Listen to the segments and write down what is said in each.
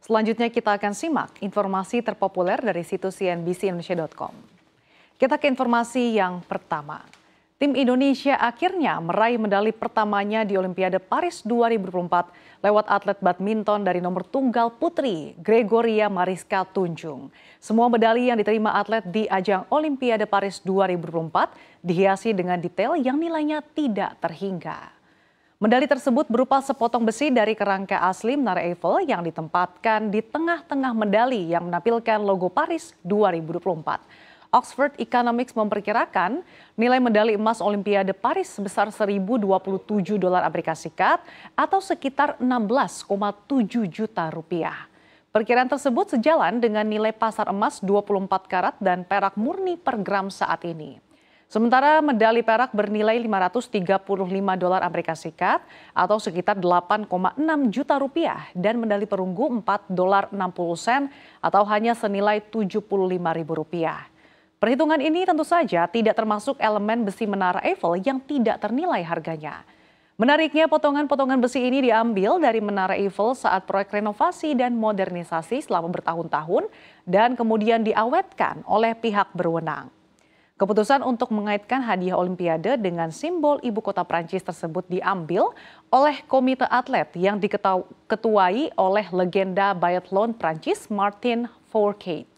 Selanjutnya kita akan simak informasi terpopuler dari situs cnbcindonesia.com. Kita ke informasi yang pertama. Tim Indonesia akhirnya meraih medali pertamanya di Olimpiade Paris 2024 lewat atlet badminton dari nomor tunggal putri Gregoria Mariska Tunjung. Semua medali yang diterima atlet di ajang Olimpiade Paris 2024 dihiasi dengan detail yang nilainya tidak terhingga. Medali tersebut berupa sepotong besi dari kerangka asli Menara Eiffel yang ditempatkan di tengah-tengah medali yang menampilkan logo Paris 2024. Oxford Economics memperkirakan nilai medali emas Olimpiade Paris sebesar 1.027 dolar Amerika Serikat atau sekitar 16,7 juta rupiah. Perkiraan tersebut sejalan dengan nilai pasar emas 24 karat dan perak murni per gram saat ini. Sementara medali perak bernilai 535 dolar Amerika Serikat atau sekitar 8,6 juta rupiah dan medali perunggu 4 dolar 60 sen atau hanya senilai 75 ribu rupiah. Perhitungan ini tentu saja tidak termasuk elemen besi Menara Eiffel yang tidak ternilai harganya. Menariknya, potongan-potongan besi ini diambil dari Menara Eiffel saat proyek renovasi dan modernisasi selama bertahun-tahun dan kemudian diawetkan oleh pihak berwenang. Keputusan untuk mengaitkan hadiah Olimpiade dengan simbol ibu kota Prancis tersebut diambil oleh komite atlet yang diketuai oleh legenda biathlon Prancis Martin Fourcade.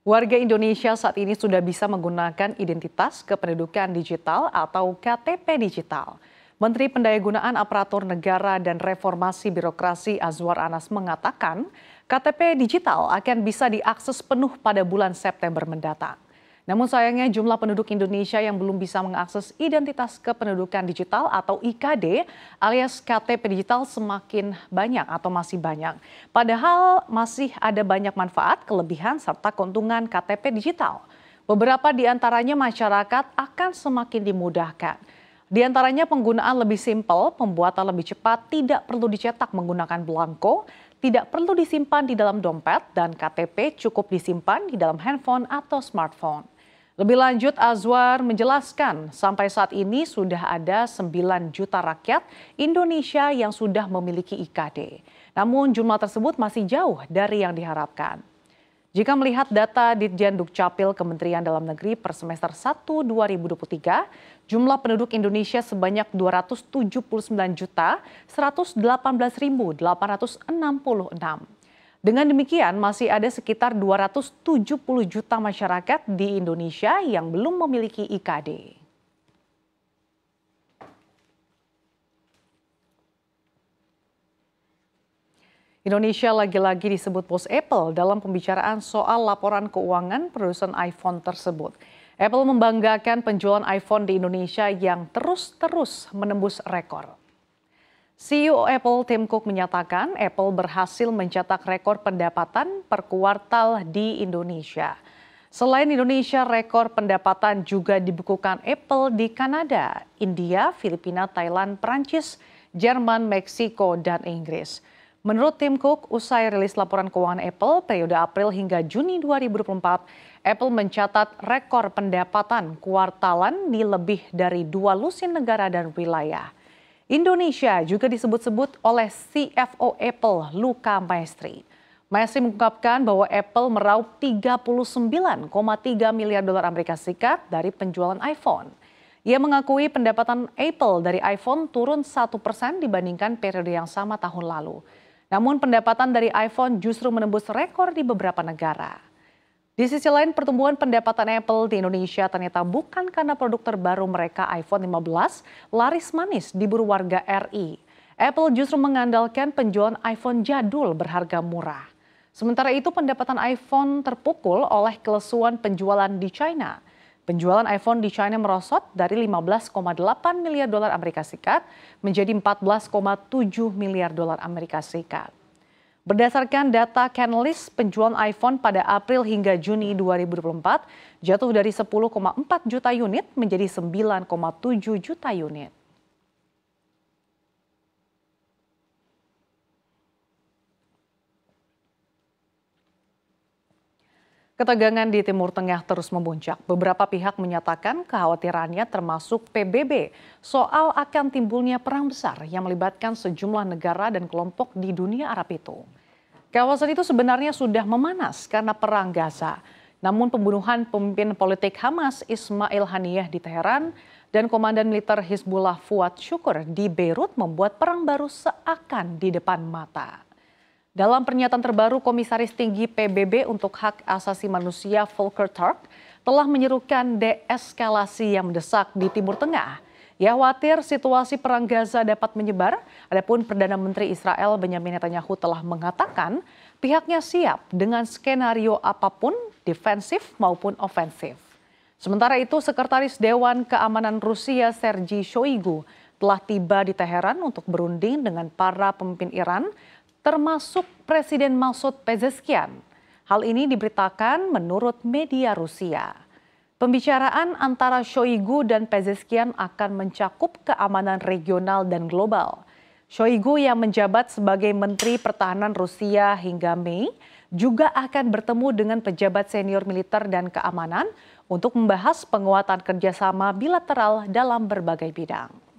Warga Indonesia saat ini sudah bisa menggunakan identitas kependudukan digital atau KTP digital. Menteri Pendayagunaan Aparatur Negara dan Reformasi Birokrasi Azwar Anas mengatakan KTP digital akan bisa diakses penuh pada bulan September mendatang. Namun sayangnya jumlah penduduk Indonesia yang belum bisa mengakses identitas kependudukan digital atau IKD alias KTP digital semakin banyak atau masih banyak. Padahal masih ada banyak manfaat, kelebihan, serta keuntungan KTP digital. Beberapa di antaranya masyarakat akan semakin dimudahkan. Di antaranya penggunaan lebih simpel, pembuatan lebih cepat, tidak perlu dicetak menggunakan belangko, tidak perlu disimpan di dalam dompet, dan KTP cukup disimpan di dalam handphone atau smartphone. Lebih lanjut, Azwar menjelaskan sampai saat ini sudah ada 9 juta rakyat Indonesia yang sudah memiliki IKD. Namun jumlah tersebut masih jauh dari yang diharapkan. Jika melihat data Ditjen Dukcapil Kementerian Dalam Negeri per semester 1 2023, jumlah penduduk Indonesia sebanyak 279.118.866. Dengan demikian, masih ada sekitar 270 juta masyarakat di Indonesia yang belum memiliki IKD. Indonesia lagi-lagi disebut bos Apple dalam pembicaraan soal laporan keuangan produsen iPhone tersebut. Apple membanggakan penjualan iPhone di Indonesia yang terus-terus menembus rekor. CEO Apple Tim Cook menyatakan Apple berhasil mencetak rekor pendapatan per kuartal di Indonesia. Selain Indonesia, rekor pendapatan juga dibukukan Apple di Kanada, India, Filipina, Thailand, Prancis, Jerman, Meksiko, dan Inggris. Menurut Tim Cook, usai rilis laporan keuangan Apple periode April hingga Juni 2024, Apple mencatat rekor pendapatan kuartalan di lebih dari 2 lusin negara dan wilayah. Indonesia juga disebut-sebut oleh CFO Apple, Luca Maestri. Maestri mengungkapkan bahwa Apple meraup 39,3 miliar dolar Amerika Serikat dari penjualan iPhone. Ia mengakui pendapatan Apple dari iPhone turun 1% dibandingkan periode yang sama tahun lalu. Namun pendapatan dari iPhone justru menembus rekor di beberapa negara. Di sisi lain, pertumbuhan pendapatan Apple di Indonesia ternyata bukan karena produk terbaru mereka iPhone 15 laris manis diburu warga RI. Apple justru mengandalkan penjualan iPhone jadul berharga murah. Sementara itu, pendapatan iPhone terpukul oleh kelesuan penjualan di China. Penjualan iPhone di China merosot dari 15,8 miliar dolar Amerika Serikat menjadi 14,7 miliar dolar Amerika Serikat. Berdasarkan data Canalys, penjualan iPhone pada April hingga Juni 2024 jatuh dari 10,4 juta unit menjadi 9,7 juta unit. Ketegangan di Timur Tengah terus memuncak. Beberapa pihak menyatakan kekhawatirannya termasuk PBB soal akan timbulnya perang besar yang melibatkan sejumlah negara dan kelompok di dunia Arab itu. Kawasan itu sebenarnya sudah memanas karena perang Gaza. Namun pembunuhan pemimpin politik Hamas Ismail Haniyeh di Teheran dan Komandan Militer Hizbullah Fuad Syukur di Beirut membuat perang baru seakan di depan mata. Dalam pernyataan terbaru, Komisaris Tinggi PBB untuk Hak Asasi Manusia Volker Turk telah menyerukan deeskalasi yang mendesak di Timur Tengah. Ia khawatir situasi perang Gaza dapat menyebar, adapun Perdana Menteri Israel Benyamin Netanyahu telah mengatakan pihaknya siap dengan skenario apapun, defensif maupun ofensif. Sementara itu, Sekretaris Dewan Keamanan Rusia Sergei Shoigu telah tiba di Teheran untuk berunding dengan para pemimpin Iran, termasuk Presiden Masoud Pezeshkian. Hal ini diberitakan menurut media Rusia. Pembicaraan antara Shoigu dan Pezeshkian akan mencakup keamanan regional dan global. Shoigu yang menjabat sebagai Menteri Pertahanan Rusia hingga Mei juga akan bertemu dengan pejabat senior militer dan keamanan untuk membahas penguatan kerjasama bilateral dalam berbagai bidang.